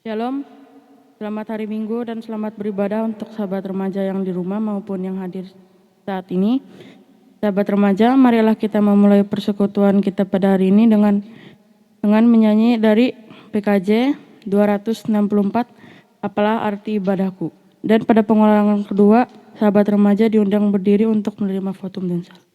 Shalom, selamat hari Minggu dan selamat beribadah untuk sahabat remaja yang di rumah maupun yang hadir saat ini. Sahabat remaja, marilah kita memulai persekutuan kita pada hari ini dengan menyanyi dari PKJ 264, Apalah Arti Ibadahku. Dan pada pengulangan kedua, sahabat remaja diundang berdiri untuk menerima votum dan salam.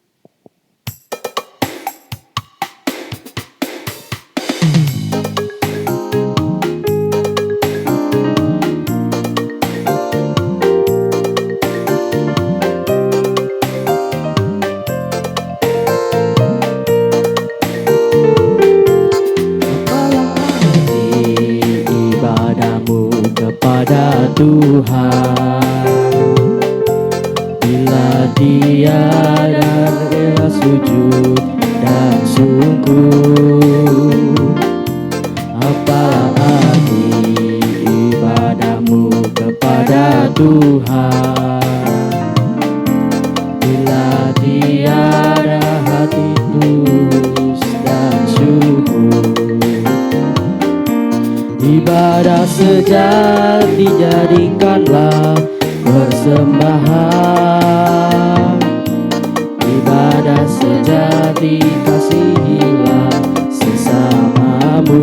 Kepada Tuhan, bila Dia dan rela sujud dan sungguh, apalah arti ibadahmu kepada Tuhan, bila tiada hati tulus dan syukur. Ibadah sejati jadikanlah persembahan. Ibadah sejati kasihilah sesamamu.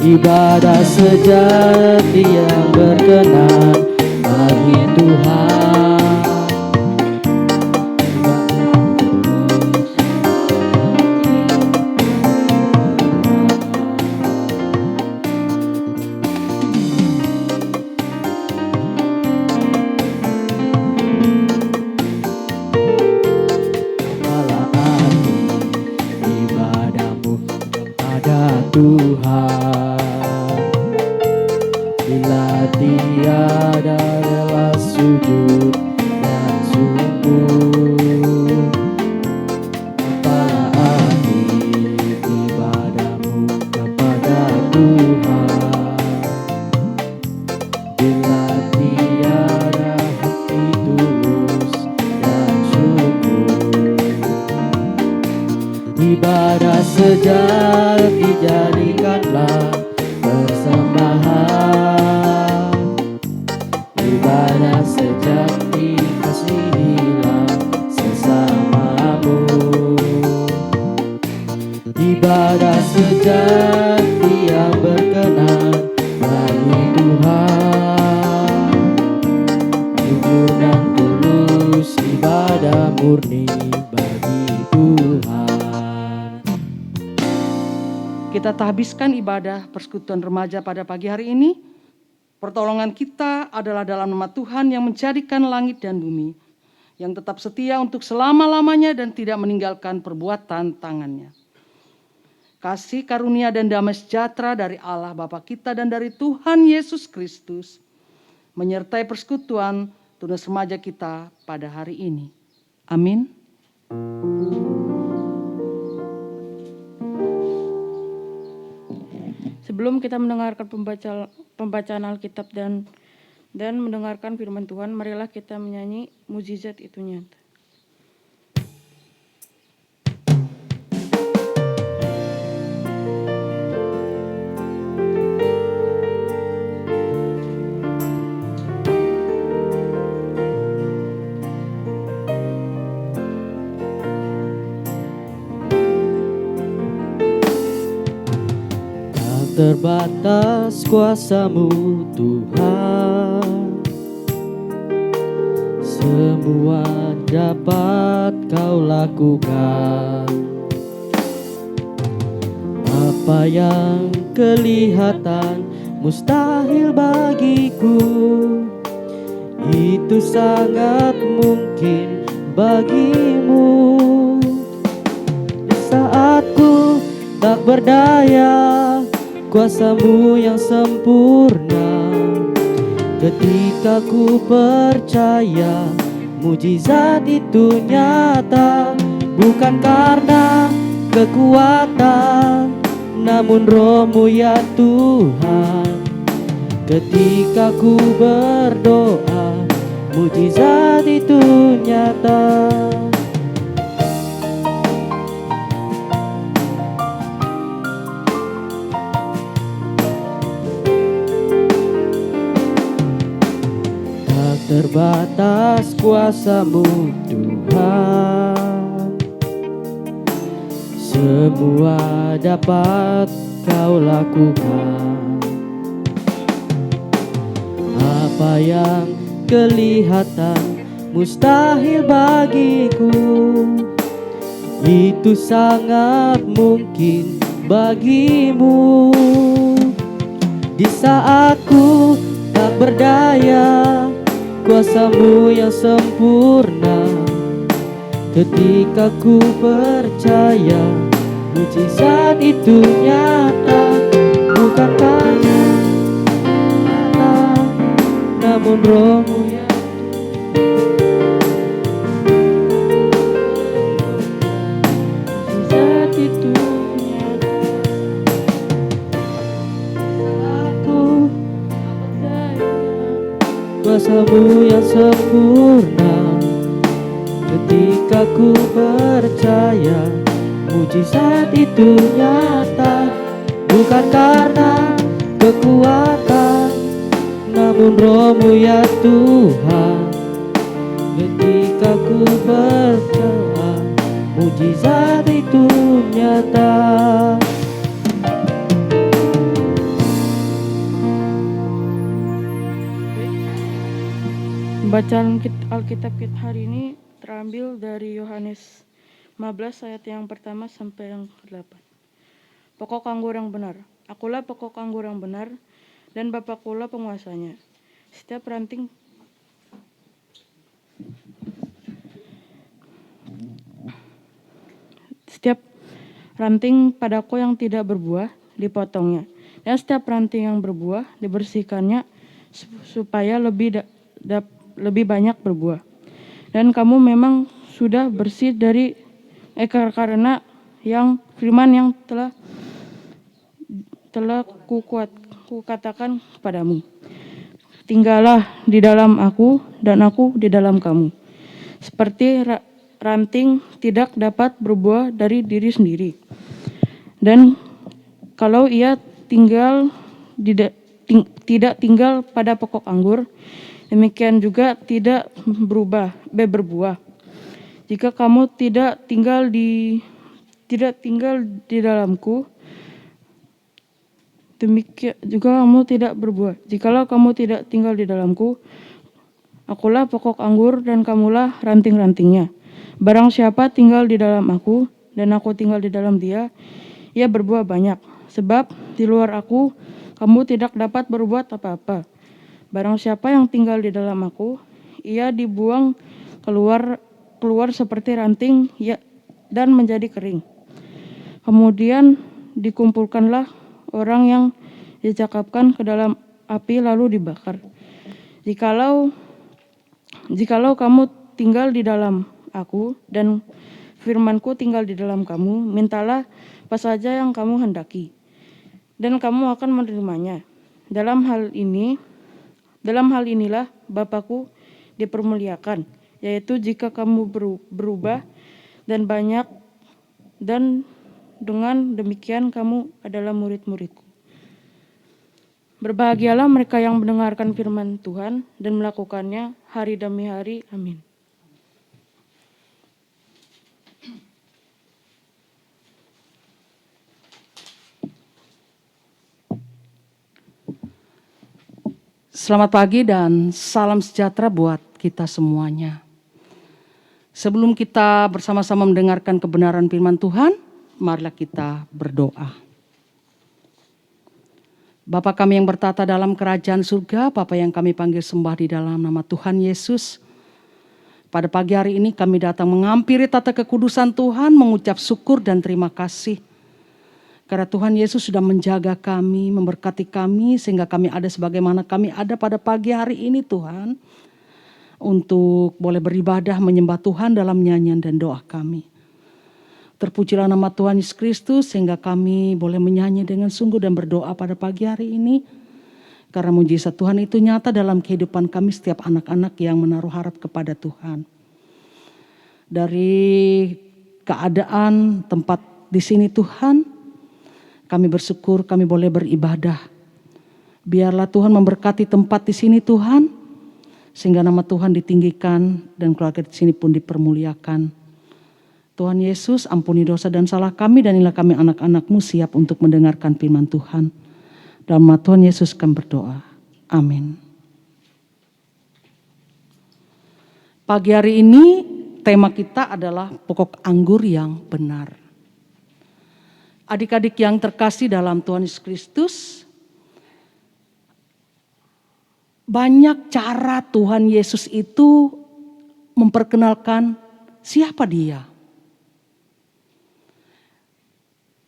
Ibadah sejati yang berkenan bagi Tuhan. Tuhan, bila tiada rela sujud dan sungguh, apalah arti ibadahmu kepada Tuhan, bila tiada hati tulus dan syukur. Ibadah sejati jadikanlah persembahan. Ibadah sejati kasihilah sesamamu. Ibadah sejati yang berkenan bagi Tuhan. Jujur dan tulus ibadah murni bagi Tuhan. Kita habiskan ibadah persekutuan remaja pada pagi hari ini. Pertolongan kita adalah dalam nama Tuhan yang menjadikan langit dan bumi, yang tetap setia untuk selama-lamanya dan tidak meninggalkan perbuatan tangannya. Kasih karunia dan damai sejahtera dari Allah Bapa kita dan dari Tuhan Yesus Kristus menyertai persekutuan tunas remaja kita pada hari ini. Amin. Sebelum kita mendengarkan pembacaan Alkitab dan mendengarkan firman Tuhan, marilah kita menyanyi mukjizat itu nyata. Terbatas kuasa-Mu Tuhan, semua dapat Kau lakukan. Apa yang kelihatan mustahil bagiku, itu sangat mungkin bagimu. Di saat ku tak berdaya, kuasa-Mu yang sempurna, ketika ku percaya mujizat itu nyata, bukan karena kekuatan, namun Roh-Mu ya Tuhan. Ketika ku berdoa, mujizat itu nyata. terbatas kuasa-Mu Tuhan. Semua dapat Kau lakukan. Apa yang kelihatan mustahil bagiku, itu sangat mungkin bagimu. Di saat ku tak berdaya, kuasa-Mu yang sempurna. Ketika ku percaya, mujizat itu nyata. Bukan karena nyata, namun Roh-Mu yang Mujizat itu nyata. aku Percaya. kuasa-Mu yang sempurna. Ketika ku percaya, mujizat itu nyata. Bukan karena kekuatan, namun Roh-Mu ya Tuhan. Ketika ku percaya, mujizat itu nyata. Bacaan Alkitab kita hari ini terambil dari Yohanes 15 ayat yang pertama sampai yang ke-8. Pokok anggur yang benar. Akulah pokok anggur yang benar, dan Bapa-Kulah penguasanya. Setiap ranting padaku yang tidak berbuah dipotongnya, dan setiap ranting yang berbuah dibersihkannya supaya lebih banyak berbuah. Dan kamu memang sudah bersih dari karena yang firman yang telah kukatakan kepadamu. Tinggallah di dalam aku dan aku di dalam kamu. Seperti ranting tidak dapat berbuah dari diri sendiri, dan kalau ia tidak tinggal pada pokok anggur, demikian juga tidak berbuah. Jika kamu tidak tinggal di dalamku, demikian juga kamu tidak berbuah. Jikalau kamu tidak tinggal di dalamku, akulah pokok anggur dan kamulah ranting-rantingnya. Barang siapa tinggal di dalam aku dan aku tinggal di dalam dia, ia berbuah banyak. Sebab di luar aku, kamu tidak dapat berbuat apa-apa. Barang siapa yang tinggal di dalam aku, ia dibuang keluar seperti ranting dan menjadi kering. Kemudian dikumpulkanlah orang yang dicakapkan ke dalam api lalu dibakar. Jikalau kamu tinggal di dalam aku dan firman-Ku tinggal di dalam kamu, mintalah apa saja yang kamu hendaki, dan kamu akan menerimanya. Dalam hal inilah Bapa-Ku dipermuliakan, yaitu jika kamu berubah dan banyak, dan dengan demikian kamu adalah murid-murid-Ku. Berbahagialah mereka yang mendengarkan firman Tuhan dan melakukannya hari demi hari. Amin. Selamat pagi dan salam sejahtera buat kita semuanya. Sebelum kita bersama-sama mendengarkan kebenaran firman Tuhan, marilah kita berdoa. Bapa kami yang bertata dalam kerajaan surga, Bapa yang kami panggil sembah di dalam nama Tuhan Yesus. Pada pagi hari ini kami datang menghampiri tata kekudusan Tuhan, mengucap syukur dan terima kasih. Karena Tuhan Yesus sudah menjaga kami, memberkati kami, sehingga kami ada sebagaimana kami ada pada pagi hari ini Tuhan. Untuk boleh beribadah menyembah Tuhan dalam nyanyian dan doa kami. Terpujilah nama Tuhan Yesus Kristus sehingga kami boleh menyanyi dengan sungguh dan berdoa pada pagi hari ini. Karena mujizat Tuhan itu nyata dalam kehidupan kami setiap anak-anak yang menaruh harap kepada Tuhan. Dari keadaan tempat di sini Tuhan, kami bersyukur kami boleh beribadah. Biarlah Tuhan memberkati tempat di sini Tuhan. sehingga nama Tuhan ditinggikan dan keluarga di sini pun dipermuliakan. Tuhan Yesus, ampuni dosa dan salah kami, dan inilah kami anak-anak-Mu siap untuk mendengarkan firman Tuhan. Dalam nama Tuhan Yesus kami berdoa. Amin. Pagi hari ini tema kita adalah pokok anggur yang benar. Adik-adik yang terkasih dalam Tuhan Yesus Kristus, banyak cara Tuhan Yesus itu memperkenalkan siapa Dia.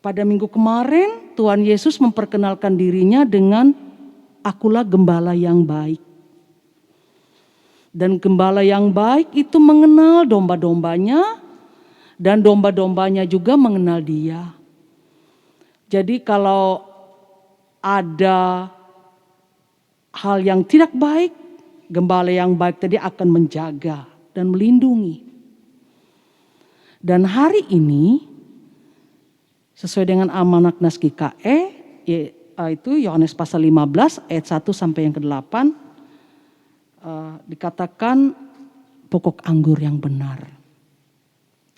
Pada minggu kemarin Tuhan Yesus memperkenalkan dirinya dengan akulah gembala yang baik. Dan gembala yang baik itu mengenal domba-dombanya dan domba-dombanya juga mengenal Dia. Jadi kalau ada hal yang tidak baik, gembala yang baik tadi akan menjaga dan melindungi. Dan hari ini sesuai dengan amanat Naskah KE, itu Yohanes pasal 15 ayat 1 sampai yang ke-8, dikatakan pokok anggur yang benar.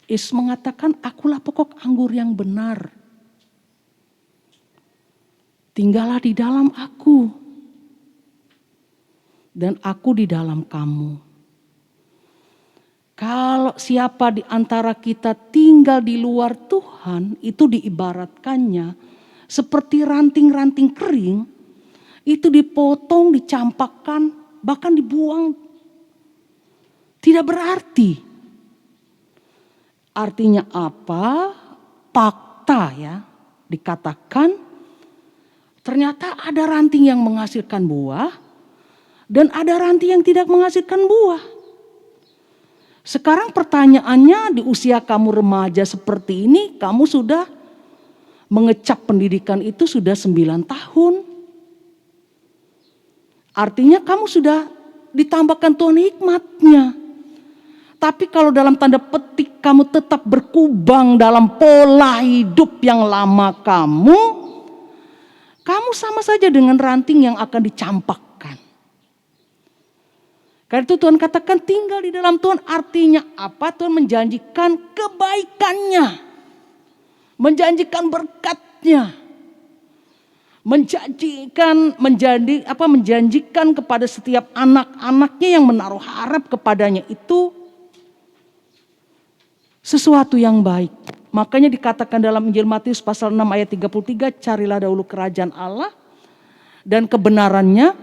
Yesus mengatakan, akulah pokok anggur yang benar. Tinggallah di dalam aku, dan aku di dalam kamu. Kalau siapa di antara kita tinggal di luar Tuhan, itu diibaratkannya seperti ranting-ranting kering, itu dipotong, dicampakkan, bahkan dibuang. Tidak berarti. Artinya apa? Fakta ya, dikatakan ternyata ada ranting yang menghasilkan buah dan ada ranting yang tidak menghasilkan buah. Sekarang pertanyaannya, di usia kamu remaja seperti ini, kamu sudah mengecap pendidikan itu sudah 9 tahun. Artinya kamu sudah ditambahkan Tuhan hikmatnya. Tapi kalau dalam tanda petik kamu tetap berkubang dalam pola hidup yang lama kamu sama saja dengan ranting yang akan dicampakkan. Karena itu Tuhan katakan tinggal di dalam Tuhan, artinya apa? Tuhan menjanjikan kebaikannya, menjanjikan berkatnya, menjanjikan kepada setiap anak-anaknya yang menaruh harap kepadanya itu sesuatu yang baik. Makanya dikatakan dalam Injil Matius pasal 6 ayat 33, carilah dahulu kerajaan Allah dan kebenarannya,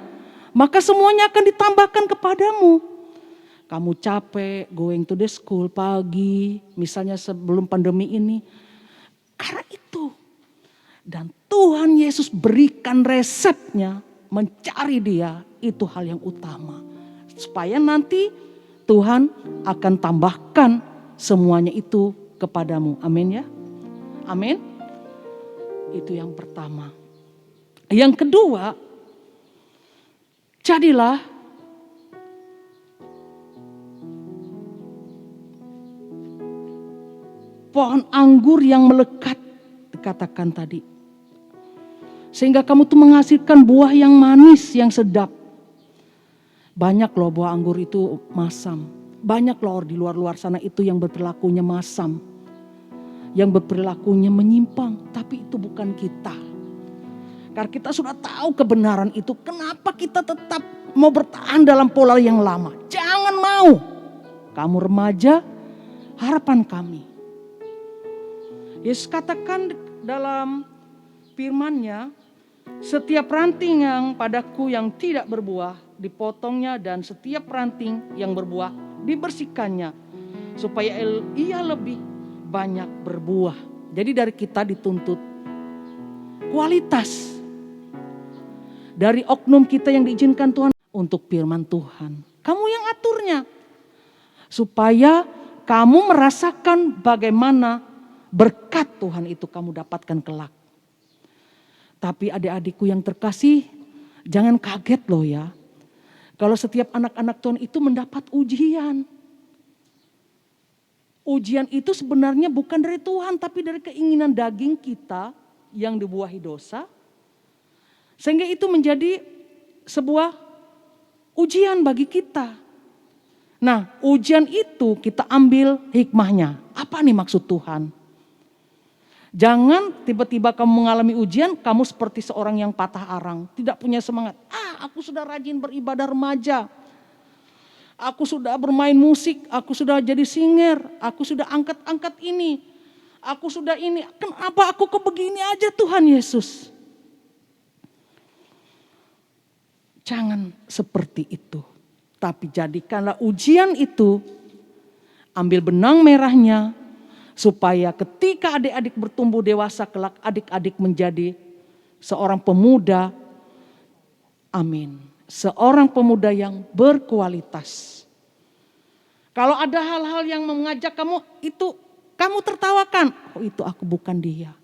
maka semuanya akan ditambahkan kepadamu. Kamu capek going to the school pagi, misalnya sebelum pandemi ini. Karena itu. Dan Tuhan Yesus berikan resepnya, mencari Dia, itu hal yang utama. Supaya nanti Tuhan akan tambahkan semuanya itu kepadamu. Amin ya. Amin. Itu yang pertama. Yang kedua, jadilah pohon anggur yang melekat, dikatakan tadi. Sehingga kamu tuh menghasilkan buah yang manis, yang sedap. Banyak loh buah anggur itu masam. Banyak loh di luar sana itu yang berperilakunya masam. Yang berperilakunya menyimpang. Tapi itu bukan kita. Karena kita sudah tahu kebenaran itu. Kenapa kita tetap mau bertahan dalam pola yang lama? Jangan mau. Kamu remaja, harapan kami. Yesus katakan dalam firman-Nya, setiap ranting yang padaku yang tidak berbuah dipotongnya, dan setiap ranting yang berbuah dibersihkannya supaya ia lebih banyak berbuah. Jadi dari kita dituntut kualitas dari oknum kita yang diizinkan Tuhan untuk firman Tuhan. Kamu yang aturnya supaya kamu merasakan bagaimana berkat Tuhan itu kamu dapatkan kelak. Tapi adik-adikku yang terkasih, jangan kaget loh ya. Kalau setiap anak-anak Tuhan itu mendapat ujian. Ujian itu sebenarnya bukan dari Tuhan, tapi dari keinginan daging kita yang dibuahi dosa. Sehingga itu menjadi sebuah ujian bagi kita. Nah, ujian itu kita ambil hikmahnya. Apa nih maksud Tuhan? Jangan tiba-tiba kamu mengalami ujian, kamu seperti seorang yang patah arang, tidak punya semangat. Aku sudah rajin beribadah remaja. Aku sudah bermain musik, aku sudah jadi singer, aku sudah angkat-angkat ini. Aku sudah ini, kenapa aku kebegini aja Tuhan Yesus? Jangan seperti itu. Tapi jadikanlah ujian itu, ambil benang merahnya, supaya ketika adik-adik bertumbuh dewasa kelak adik-adik menjadi seorang pemuda, amin, seorang pemuda yang berkualitas. Kalau ada hal-hal yang mengajak kamu itu kamu tertawakan, oh itu aku bukan dia.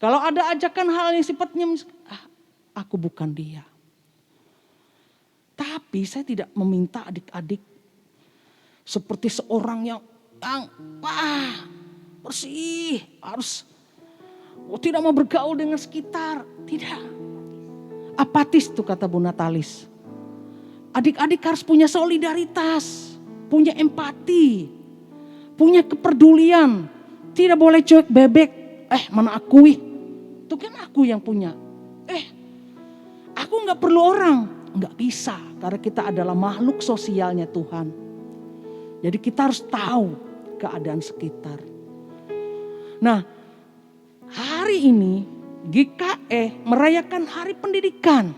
Kalau ada ajakan hal yang sifatnya aku bukan dia. Tapi saya tidak meminta adik-adik seperti seorang yang bersih, harus tidak mau bergaul dengan sekitar, tidak. Apatis tuh kata Bu Natalis. Adik-adik harus punya solidaritas, punya empati, punya kepedulian. Tidak boleh cuek bebek, mana aku itu kan aku yang punya. Aku gak perlu orang, gak bisa karena kita adalah makhluk sosialnya Tuhan. Jadi kita harus tahu keadaan sekitar. Nah, hari ini GKE merayakan Hari Pendidikan.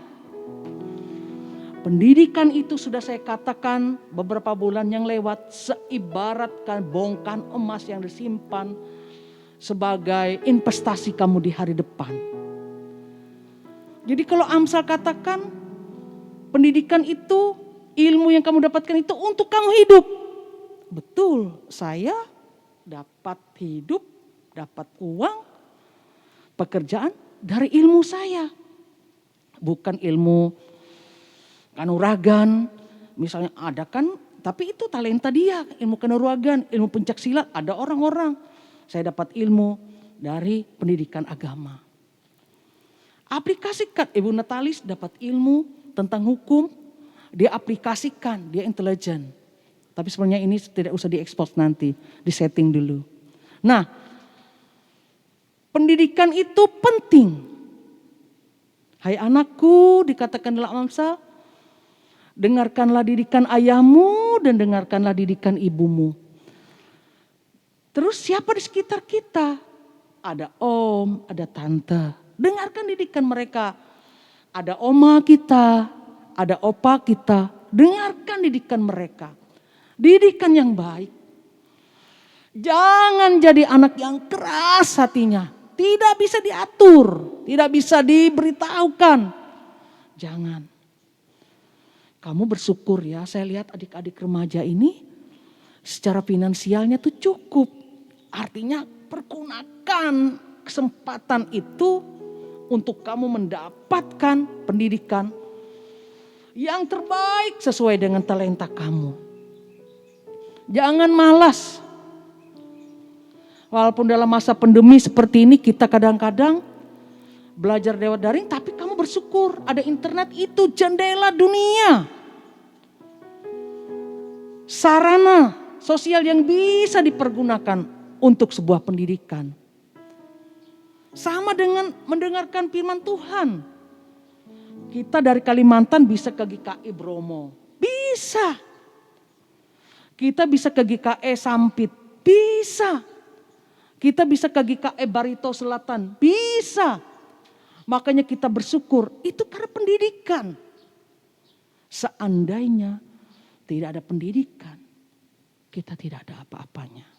Pendidikan itu sudah saya katakan beberapa bulan yang lewat seibaratkan bongkahan emas yang disimpan sebagai investasi kamu di hari depan. Jadi kalau Amsal katakan pendidikan itu, ilmu yang kamu dapatkan itu untuk kamu hidup. Betul, saya dapat hidup, dapat uang, pekerjaan dari ilmu saya. Bukan ilmu kanuragan, misalnya ada kan, tapi itu talenta dia, ilmu kanuragan, ilmu pencaksilat, ada orang-orang. Saya dapat ilmu dari pendidikan agama. Aplikasikan, Ibu Natalis dapat ilmu tentang hukum, dia aplikasikan, dia intelijen. Tapi sebenarnya ini tidak usah diekspos nanti, disetting dulu. Nah, pendidikan itu penting. Hai anakku, dikatakan dalam Amsal, dengarkanlah didikan ayahmu dan dengarkanlah didikan ibumu. Terus siapa di sekitar kita? Ada om, ada tante. Dengarkan didikan mereka. Ada oma kita, ada opa kita. Dengarkan didikan mereka. Didikan yang baik. Jangan jadi anak yang keras hatinya. Tidak bisa diatur, tidak bisa diberitahukan. Jangan. Kamu bersyukur ya, saya lihat adik-adik remaja ini secara finansialnya tuh cukup. Artinya pergunakan kesempatan itu untuk kamu mendapatkan pendidikan yang terbaik sesuai dengan talenta kamu. Jangan malas. Walaupun dalam masa pandemi seperti ini kita kadang-kadang belajar lewat daring, tapi kamu bersyukur ada internet, itu jendela dunia. Sarana sosial yang bisa dipergunakan untuk sebuah pendidikan. Sama dengan mendengarkan firman Tuhan. Kita dari Kalimantan bisa ke GKI Bromo. Bisa. Kita bisa ke GKE Sampit, bisa. Kita bisa ke GKE Barito Selatan, bisa. Makanya kita bersyukur, itu karena pendidikan. Seandainya tidak ada pendidikan, kita tidak ada apa-apanya.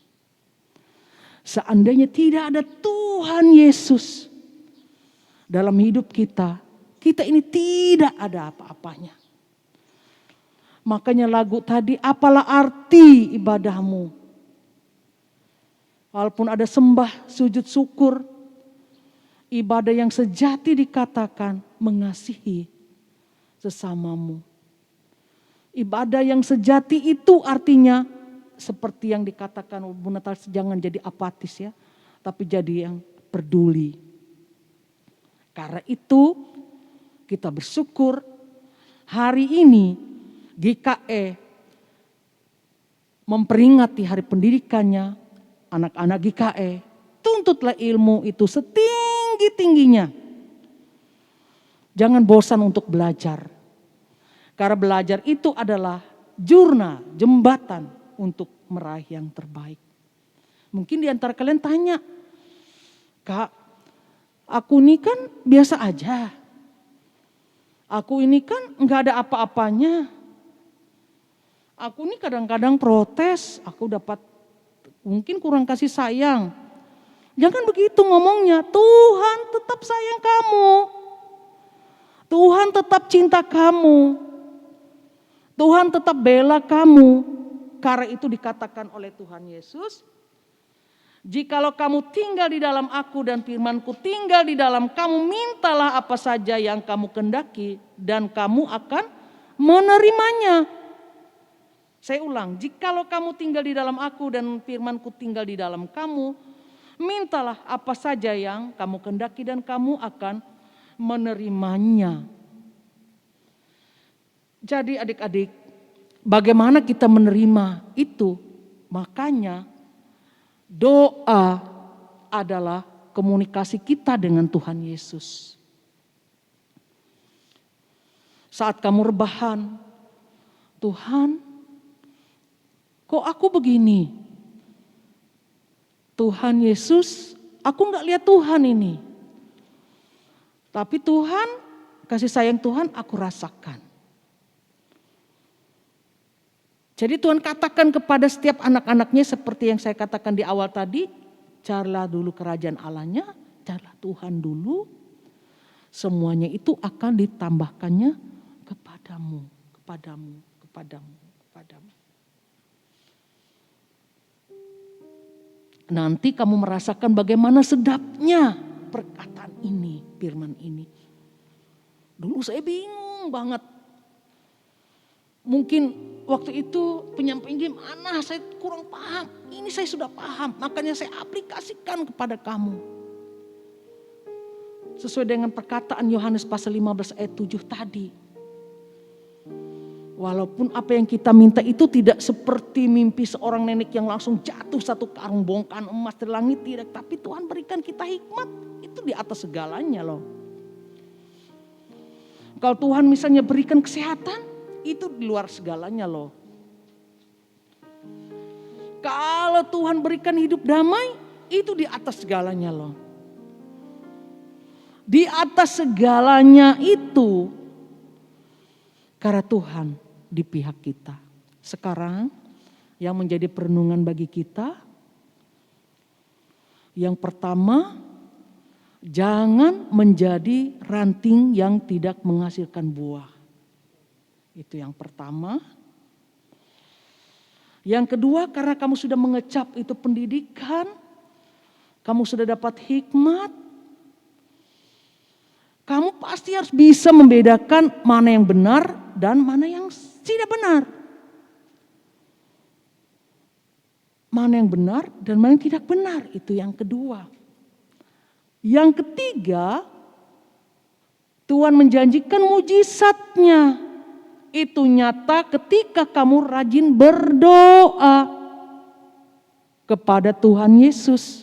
Seandainya tidak ada Tuhan Yesus dalam hidup kita, kita ini tidak ada apa-apanya. Makanya lagu tadi, apalah arti ibadahmu. Walaupun ada sembah, sujud syukur, ibadah yang sejati dikatakan mengasihi sesamamu. Ibadah yang sejati itu artinya seperti yang dikatakan Bu Natal, jangan jadi apatis ya, tapi jadi yang peduli. Karena itu kita bersyukur hari ini GKE memperingati hari pendidikannya, anak-anak GKE, tuntutlah ilmu itu setinggi-tingginya. Jangan bosan untuk belajar. Karena belajar itu adalah jembatan untuk meraih yang terbaik. Mungkin di antara kalian tanya, Kak, aku ini kan biasa aja. Aku ini kan enggak ada apa-apanya. Aku ini kadang-kadang protes, aku dapat mungkin kurang kasih sayang. Jangan begitu ngomongnya, Tuhan tetap sayang kamu. Tuhan tetap cinta kamu. Tuhan tetap bela kamu. Karena itu dikatakan oleh Tuhan Yesus, jikalau kamu tinggal di dalam aku dan firman-Ku tinggal di dalam kamu, mintalah apa saja yang kamu kehendaki dan kamu akan menerimanya. Saya ulang, jikalau kamu tinggal di dalam aku dan firman-Ku tinggal di dalam kamu, mintalah apa saja yang kamu kehendaki dan kamu akan menerimanya. Jadi adik-adik, bagaimana kita menerima itu? Makanya doa adalah komunikasi kita dengan Tuhan Yesus. Saat kamu rebahan, Tuhan, kok aku begini? Tuhan Yesus, aku gak lihat Tuhan ini. Tapi Tuhan, kasih sayang Tuhan aku rasakan. Jadi Tuhan katakan kepada setiap anak-anaknya seperti yang saya katakan di awal tadi, carilah dulu kerajaan Allahnya, carilah Tuhan dulu. Semuanya itu akan ditambahkannya kepadamu. Nanti kamu merasakan bagaimana sedapnya perkataan ini, firman ini. Dulu saya bingung banget. Mungkin waktu itu penyampaian gimana, saya kurang paham. Ini saya sudah paham, makanya saya aplikasikan kepada kamu. Sesuai dengan perkataan Yohanes pasal 15 ayat 7 tadi. Walaupun apa yang kita minta itu tidak seperti mimpi seorang nenek yang langsung jatuh satu karung bongkahan emas dari langit, tidak. Tapi Tuhan berikan kita hikmat, itu di atas segalanya loh. Kalau Tuhan misalnya berikan kesehatan, itu di luar segalanya loh. Kalau Tuhan berikan hidup damai, itu di atas segalanya loh. Di atas segalanya itu, karena Tuhan di pihak kita. Sekarang yang menjadi perenungan bagi kita, yang pertama, jangan menjadi ranting yang tidak menghasilkan buah. Itu yang pertama. Yang kedua, karena kamu sudah mengecap itu pendidikan, kamu sudah dapat hikmat, kamu pasti harus bisa membedakan mana yang benar dan mana yang tidak benar. Mana yang benar dan mana yang tidak benar, itu yang kedua. Yang ketiga, Tuhan menjanjikan mujizatnya. Itu nyata ketika kamu rajin berdoa kepada Tuhan Yesus.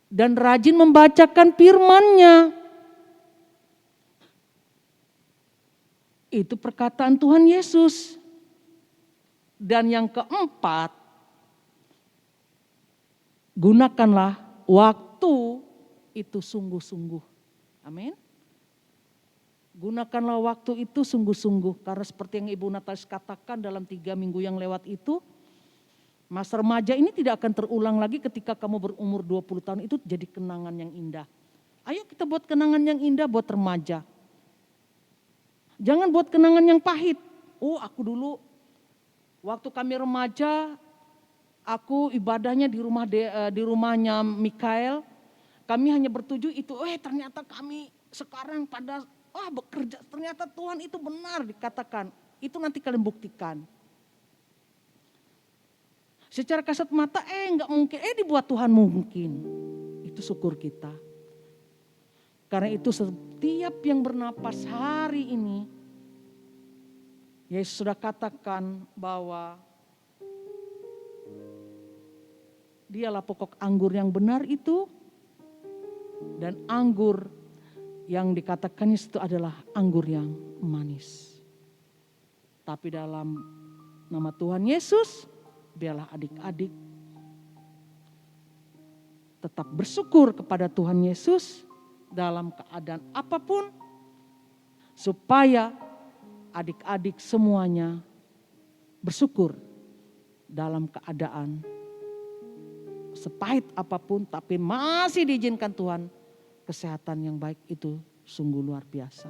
Dan rajin membacakan firman-Nya. Itu perkataan Tuhan Yesus. Dan yang keempat, gunakanlah waktu itu sungguh-sungguh. Amin. Gunakanlah waktu itu sungguh-sungguh. Karena seperti yang Ibu Natalis katakan dalam 3 minggu yang lewat itu, masa remaja ini tidak akan terulang lagi ketika kamu berumur 20 tahun, itu jadi kenangan yang indah. Ayo kita buat kenangan yang indah buat remaja. Jangan buat kenangan yang pahit. Oh, aku dulu waktu kami remaja, aku ibadahnya di rumahnya Mikael. Kami hanya bertujuh itu, ternyata kami sekarang pada bekerja, ternyata Tuhan itu benar dikatakan. Itu nanti kalian buktikan. Secara kasat mata enggak mungkin, dibuat Tuhan mungkin. Itu syukur kita. Karena itu setiap yang bernapas hari ini, Yesus sudah katakan bahwa dialah pokok anggur yang benar itu, dan anggur yang dikatakan Yesus itu adalah anggur yang manis. Tapi dalam nama Tuhan Yesus, biarlah adik-adik tetap bersyukur kepada Tuhan Yesus dalam keadaan apapun, supaya adik-adik semuanya bersyukur dalam keadaan sepahit apapun, tapi masih diizinkan Tuhan kesehatan yang baik, itu sungguh luar biasa.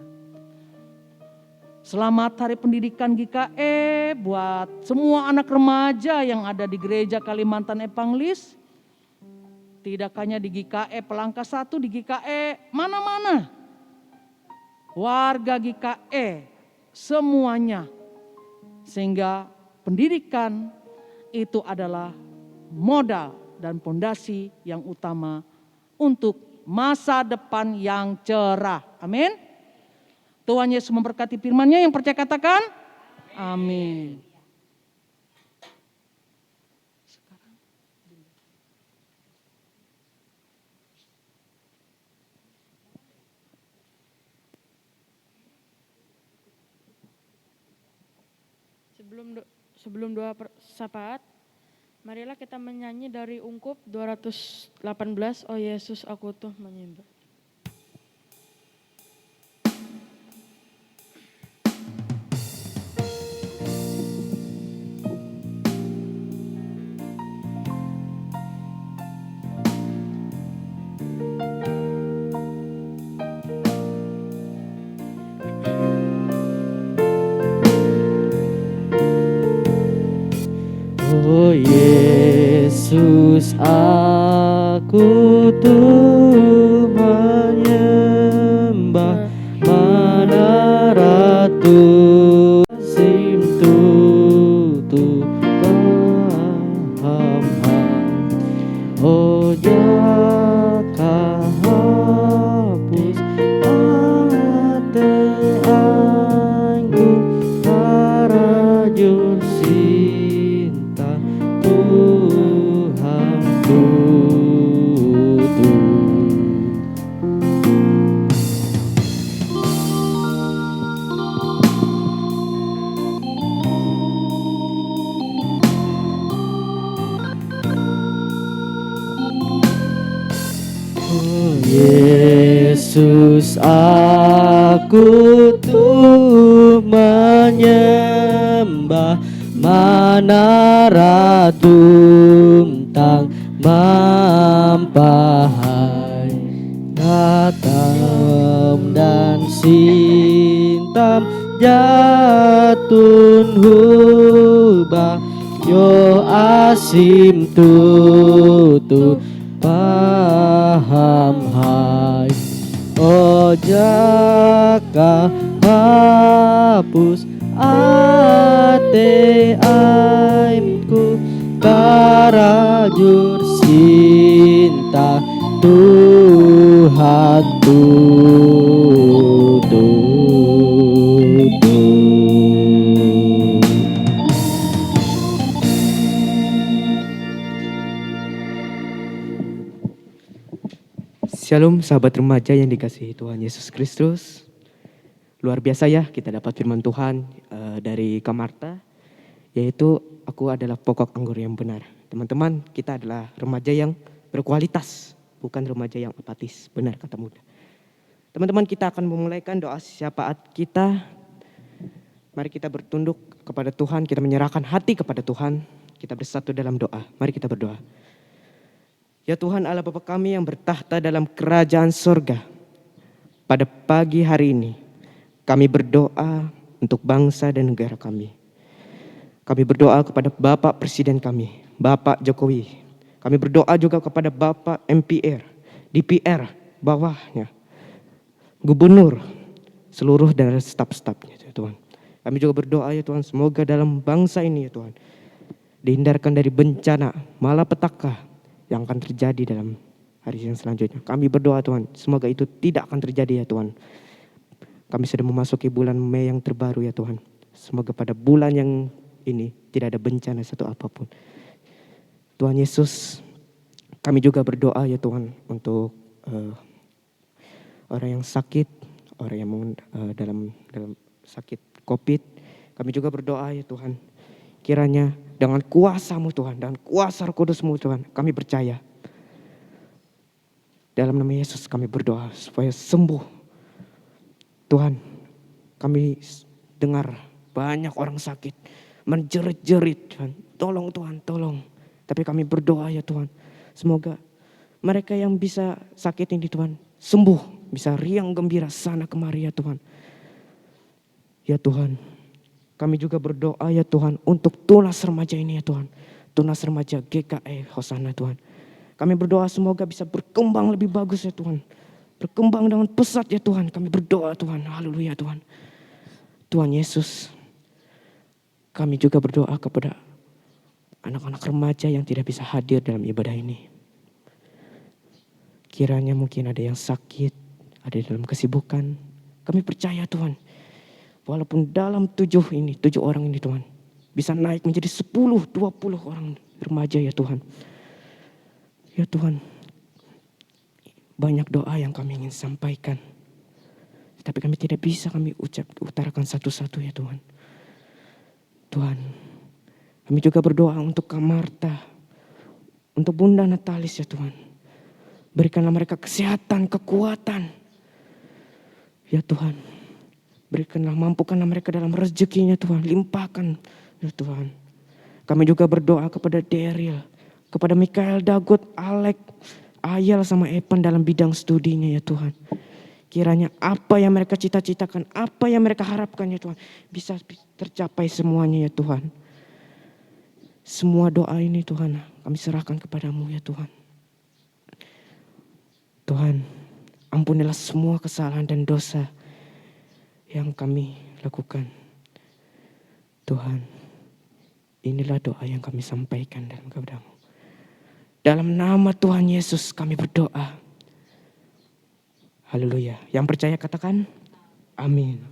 Selamat Hari Pendidikan GKE buat semua anak remaja yang ada di Gereja Kalimantan Epanglis. Tidak hanya di GKE Pelangka 1, di GKE mana-mana. Warga GKE semuanya. Sehingga pendidikan itu adalah modal dan pondasi yang utama untuk masa depan yang cerah. Amin. Tuhan Yesus memberkati firman-Nya, yang percaya katakan amin. Sebelum doa syafaat, marilah kita menyanyi dari Ungkup 218, Oh Yesus aku tuh menyembah. Oh Yesus, aku tuh menyembah, mana ratu sim tu paham. Oh jaka hapus ate anggu tarajul sinta Tuhan tutu. Oh Yesus, aku tuh menyembah, mana ratu tang mampahai, katam dan sintam jatun hubah, yo asim tutu paham hai. Oh jaka hapus ate aimku, karajur sinta Tuhan tutu. Shalom sahabat remaja yang dikasihi Tuhan Yesus Kristus. Luar biasa ya kita dapat firman Tuhan dari Kak Marta, yaitu aku adalah pokok anggur yang benar. Teman-teman, kita adalah remaja yang berkualitas, bukan remaja yang apatis. Benar kata muda. Teman-teman, kita akan memulaikan doa syafaat kita. Mari kita bertunduk kepada Tuhan, kita menyerahkan hati kepada Tuhan. Kita bersatu dalam doa. Mari kita berdoa. Ya Tuhan Allah Bapa kami yang bertahta dalam kerajaan sorga, pada pagi hari ini kami berdoa untuk bangsa dan negara kami. Kami berdoa kepada Bapak Presiden kami, Bapak Jokowi. Kami berdoa juga kepada Bapak MPR, DPR, bawahnya, Gubernur, seluruh dan staf-stafnya ya Tuhan. Kami juga berdoa ya Tuhan, semoga dalam bangsa ini ya Tuhan, dihindarkan dari bencana, malapetaka yang akan terjadi dalam hari yang selanjutnya. Kami berdoa Tuhan, semoga itu tidak akan terjadi ya Tuhan. Kami sudah memasuki bulan Mei yang terbaru ya Tuhan. Semoga pada bulan yang ini tidak ada bencana satu apapun. Tuhan Yesus, kami juga berdoa ya Tuhan untuk orang yang sakit, orang yang dalam sakit COVID. Kami juga berdoa ya Tuhan, kiranya dengan kuasa-Mu Tuhan, dan kuasa Roh Kudus-Mu Tuhan, kami percaya. Dalam nama Yesus kami berdoa supaya sembuh. Tuhan, kami dengar banyak orang sakit, menjerit-jerit Tuhan. Tolong Tuhan, tolong. Tapi kami berdoa ya Tuhan, semoga mereka yang bisa sakit ini Tuhan, sembuh, bisa riang gembira sana kemari ya Tuhan. Ya Tuhan, kami juga berdoa ya Tuhan untuk tunas remaja ini ya Tuhan. Tunas remaja GKE Hosana Tuhan. Kami berdoa semoga bisa berkembang lebih bagus ya Tuhan. Berkembang dengan pesat ya Tuhan. Kami berdoa Tuhan. Haleluya Tuhan. Tuhan Yesus. Kami juga berdoa kepada anak-anak remaja yang tidak bisa hadir dalam ibadah ini. Kiranya mungkin ada yang sakit, ada dalam kesibukan. Kami percaya Tuhan. Walaupun dalam 7 orang ini Tuhan. Bisa naik menjadi 10, 20 orang remaja ya Tuhan. Ya Tuhan, banyak doa yang kami ingin sampaikan. Tapi kami tidak bisa kami utarakan satu-satu ya Tuhan. Tuhan, kami juga berdoa untuk Kak Marta, untuk Bunda Natalis ya Tuhan. Berikanlah mereka kesehatan, kekuatan. Ya Tuhan, berikanlah, mampukanlah mereka dalam rezekinya Tuhan. Limpahkan ya Tuhan. Kami juga berdoa kepada Daryl, kepada Mikael, Dagut, Alek, Ayal sama Epan dalam bidang studinya ya Tuhan. Kiranya apa yang mereka cita-citakan, apa yang mereka harapkan ya Tuhan, bisa tercapai semuanya ya Tuhan. Semua doa ini Tuhan kami serahkan kepadamu ya Tuhan. Tuhan, ampunilah semua kesalahan dan dosa yang kami lakukan. Tuhan, inilah doa yang kami sampaikan dalam kepadamu. Dalam nama Tuhan Yesus kami berdoa. Haleluya. Yang percaya katakan amin.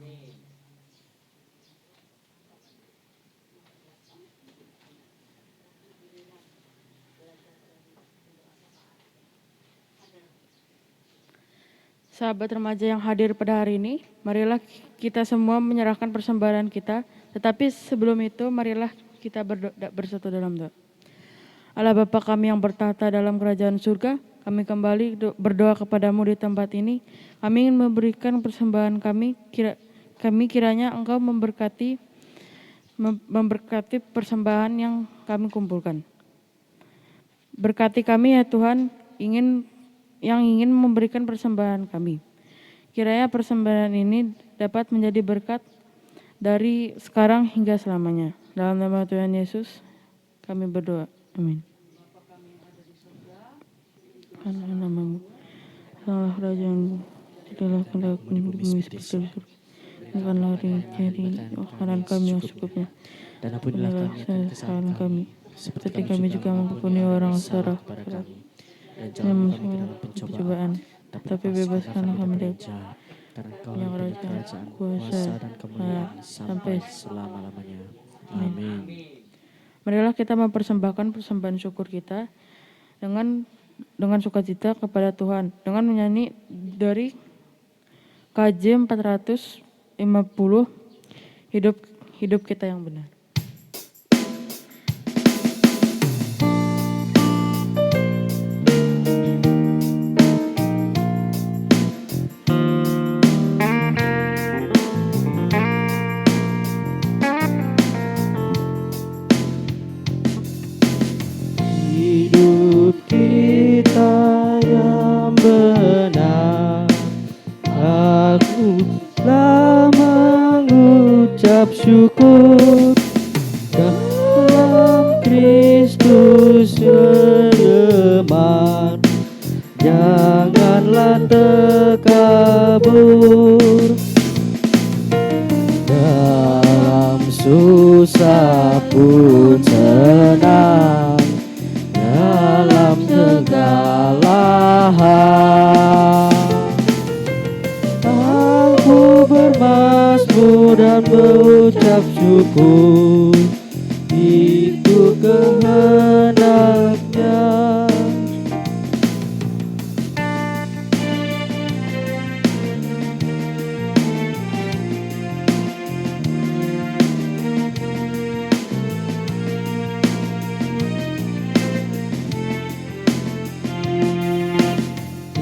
Sahabat remaja yang hadir pada hari ini, marilah kita semua menyerahkan persembahan kita. Tetapi sebelum itu, marilah kita bersatu dalam doa. Allah Bapa kami yang bertahta dalam kerajaan surga, kami kembali berdoa kepadamu di tempat ini. Kami ingin memberikan persembahan kami, kiranya Engkau memberkati persembahan yang kami kumpulkan. Berkati kami ya Tuhan, yang ingin memberikan persembahan kami. Kiranya persembahan ini dapat menjadi berkat dari sekarang hingga selamanya. Dalam nama Tuhan Yesus kami berdoa. Amin. Karena namamu, salah kerajaan, tidaklah kehendakmu di bumi seperti di surga. Berikanlah hari makanan kami yang secukupnya. Dan ampunilah kesalahan kami, seperti kami juga mengampuni orang salah kepada kami. Dan jangan kami ke dalam pencobaan, tapi bebaskanlah kami dari jahat. Karena Kau yang kerajaan, kuasa, dan kemuliaan sampai selama-lamanya. Amin. Marilah kita mempersembahkan persembahan syukur kita dengan sukacita kepada Tuhan dengan menyanyi dari KJ 450 hidup kita yang benar. Syukur dalam Kristus meneman, janganlah terkabur. Dalam susah pun senang, dalam segala hal aku bermasmur dan berucap mengucap syukur, itu kehendaknya.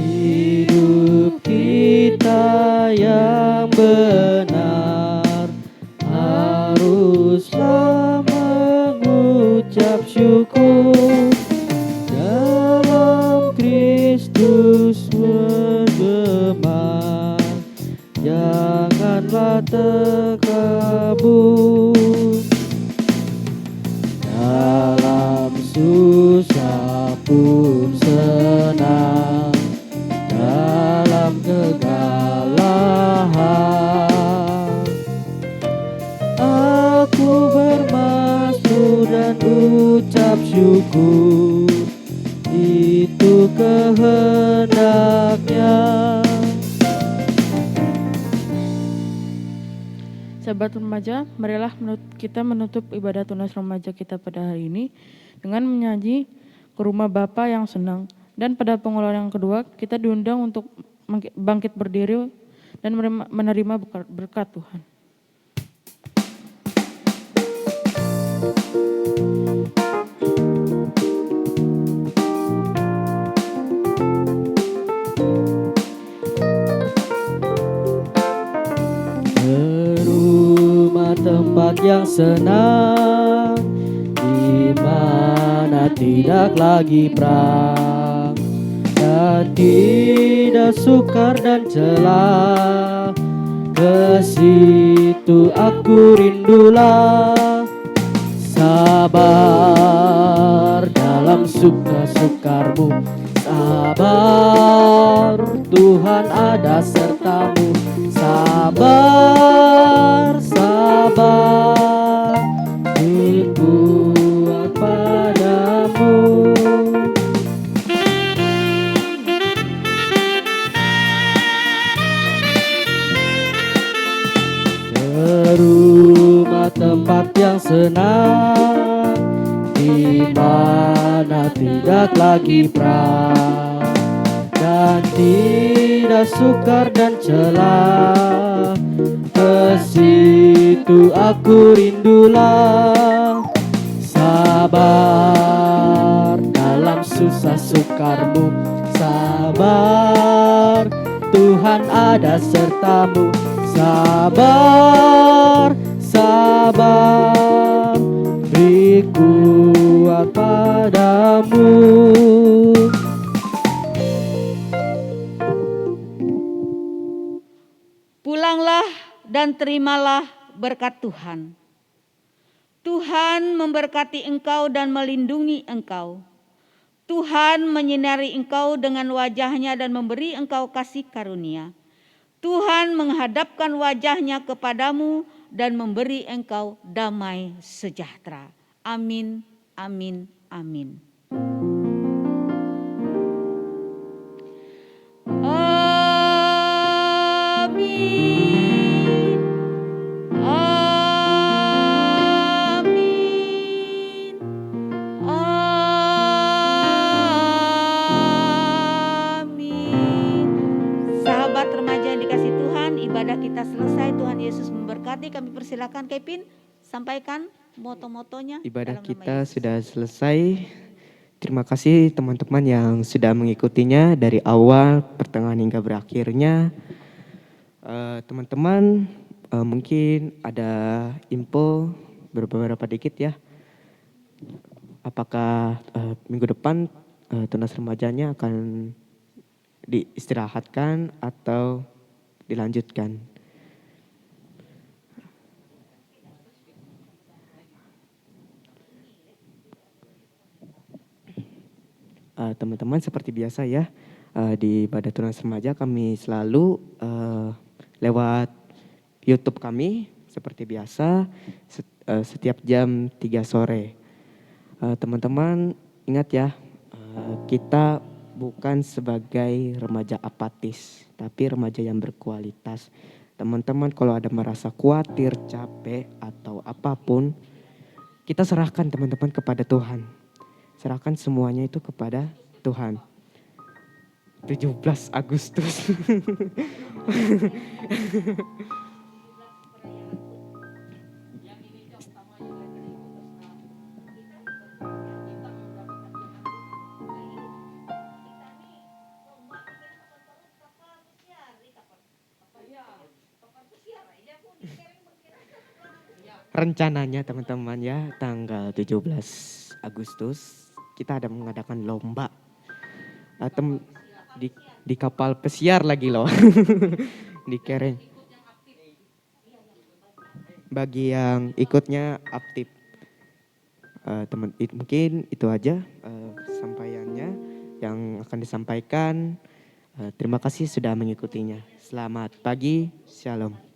Hidup kita yang benar haruslah mengucap syukur, dalam Kristus bergema, janganlah terkabur. Dalam susah pun senang, dalam kegalahan aku bermasmur dan ucap syukur, itu kehendaknya. Sahabat remaja, marilah kita menutup ibadah tunas remaja kita pada hari ini dengan menyanyi ke rumah Bapa yang senang. Dan pada pengeluaran yang kedua, kita diundang untuk bangkit berdiri dan menerima berkat Tuhan. Tempat yang senang, di mana tidak lagi perang dan tidak sukar dan celah, ke situ aku rindulah. Sabar dalam suka-sukarmu, sabar, Tuhan ada sertamu. Sabar, sabar, berkuat padamu. Ke rumah tempat yang senang, di mana tidak lagi perang dan tidak sukar dan celah, ke situ aku rindulah. Sabar dalam susah sukarmu, sabar, Tuhan ada sertamu. Sabar, sabar, beri kuat padamu. Pulanglah dan terimalah berkat Tuhan. Tuhan memberkati engkau dan melindungi engkau. Tuhan menyinari engkau dengan wajah-Nya dan memberi engkau kasih karunia. Tuhan menghadapkan wajah-Nya kepadamu dan memberi engkau damai sejahtera. Amin, amin, amin. Ibadah kita selesai, Tuhan Yesus memberkati. Kami persilakan Kevin sampaikan moto-motonya. Ibadah kita sudah selesai. Terima kasih teman-teman yang sudah mengikutinya dari awal, pertengahan hingga berakhirnya. Teman-teman mungkin ada info beberapa dikit ya. Apakah minggu depan tunas remajanya akan diistirahatkan atau dilanjutkan? Teman-teman seperti biasa ya, di ibadah tunas remaja kami selalu lewat YouTube kami seperti biasa setiap jam 3 sore. Teman-teman ingat ya, kita bukan sebagai remaja apatis, tapi remaja yang berkualitas. Teman-teman kalau ada merasa khawatir, capek atau apapun, kita serahkan teman-teman kepada Tuhan. Serahkan semuanya itu kepada Tuhan. 17 Agustus. Rencananya teman-teman ya tanggal 17 Agustus kita ada mengadakan lomba. Di kapal pesiar lagi loh. Di Kereng. Bagi yang ikutnya aktif. Mungkin itu aja sampaiannya yang akan disampaikan. Terima kasih sudah mengikutinya. Selamat pagi, shalom.